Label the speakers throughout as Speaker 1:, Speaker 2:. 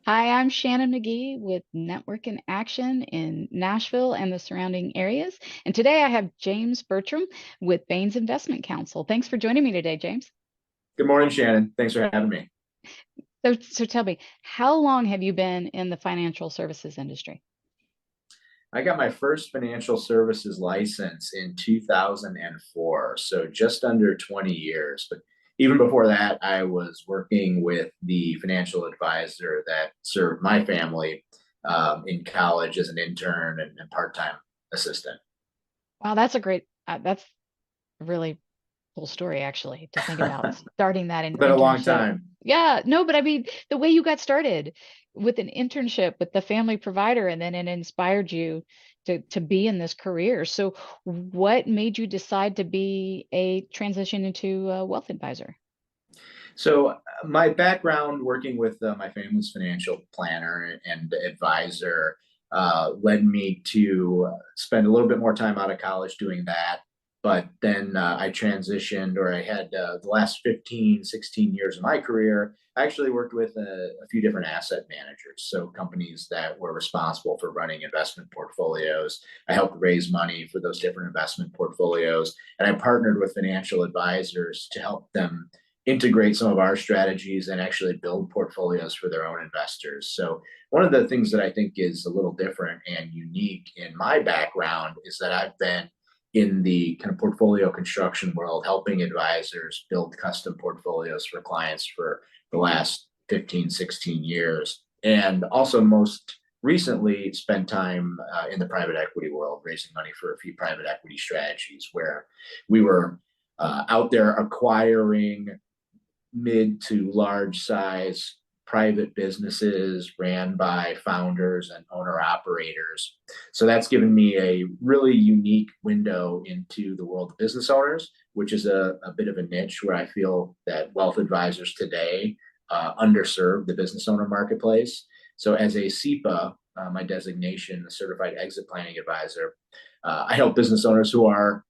Speaker 1: Hi, I'm Shannon McGee with Network in Action in Nashville and the surrounding areas. And today I have James Bertram with Baines Investment Counsel. Thanks for joining me today, James.
Speaker 2: Good morning, Shannon. Thanks for having me.
Speaker 1: So tell me, how long have you been in the financial services industry?
Speaker 2: I got my first financial services license in 2004, so just under 20 years. But even before that, I was working with the financial advisor that served my family in college as an intern and part-time assistant.
Speaker 1: Wow, that's a really cool story, actually, to think about starting that in
Speaker 2: Been a long
Speaker 1: internship.
Speaker 2: time.
Speaker 1: Yeah, no, but I mean, the way you got started with an internship with the family provider, and then it inspired you to be in this career. So, what made you decide to be a transition into a wealth advisor?
Speaker 2: So my background working with my family's financial planner and advisor led me to spend a little bit more time out of college doing that. But then I transitioned, or I had the last 15, 16 years of my career, I actually worked with a few different asset managers. So companies that were responsible for running investment portfolios. I helped raise money for those different investment portfolios. And I partnered with financial advisors to help them integrate some of our strategies and actually build portfolios for their own investors. So one of the things that I think is a little different and unique in my background is that I've been in the kind of portfolio construction world, helping advisors build custom portfolios for clients for the last 15, 16 years. And also most recently spent time in the private equity world, raising money for a few private equity strategies where we were out there acquiring mid to large size private businesses ran by founders and owner operators. So that's given me a really unique window into the world of business owners, which is a bit of a niche where I feel that wealth advisors today underserve the business owner marketplace. So as a CEPA, my designation, the Certified Exit Planning Advisor, I help business owners who are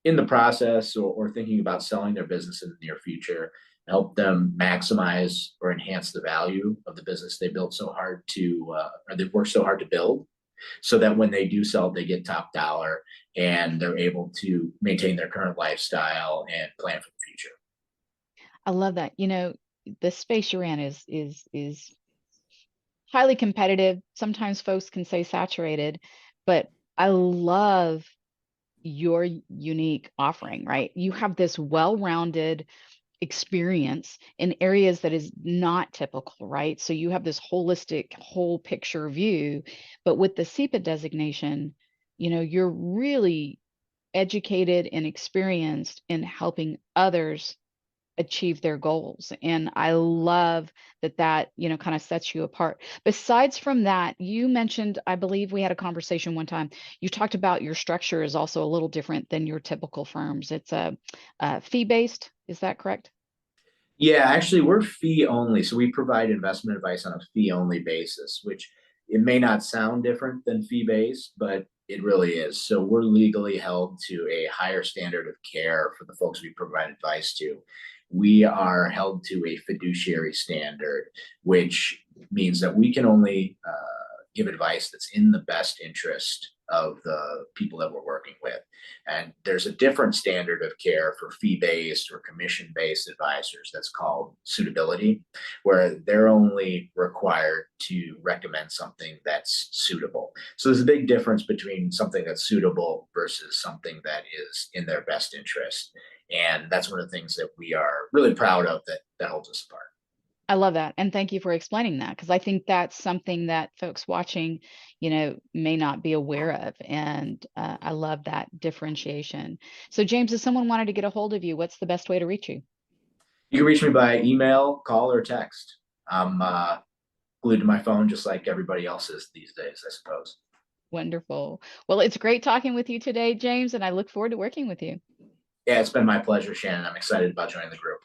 Speaker 2: in the process or thinking about selling their business in the near future, help them maximize or enhance the value of the business they built so hard to, or they've worked so hard to build, so that when they do sell, they get top dollar and they're able to maintain their current lifestyle and plan for the future.
Speaker 1: I love that. The space you're in is highly competitive. Sometimes folks can say saturated, but I love your unique offering, right? You have this well-rounded experience in areas that is not typical, right? So you have this holistic, whole picture view, but with the CEPA designation, you're really educated and experienced in helping others achieve their goals. And I love that kind of sets you apart. Besides from that, you mentioned, I believe we had a conversation one time. You talked about your structure is also a little different than your typical firms. It's a fee-based. Is that correct?
Speaker 2: Yeah, actually, we're fee only. So we provide investment advice on a fee only basis, which it may not sound different than fee based, but it really is. So we're legally held to a higher standard of care for the folks we provide advice to. We are held to a fiduciary standard, which means that we can only give advice that's in the best interest of the people that we're working with. And there's a different standard of care for fee based or commission based advisors that's called suitability, where they're only required to recommend something that's suitable. So there's a big difference between something that's suitable versus something that is in their best interest. And that's one of the things that we are really proud of that holds us apart.
Speaker 1: I love that. And thank you for explaining that because I think that's something that folks watching, may not be aware of. And I love that differentiation. So, James, if someone wanted to get a hold of you, what's the best way to reach you?
Speaker 2: You can reach me by email, call, or text. I'm glued to my phone just like everybody else is these days, I suppose.
Speaker 1: Wonderful. Well, it's great talking with you today, James, and I look forward to working with you.
Speaker 2: Yeah, it's been my pleasure, Shannon. I'm excited about joining the group.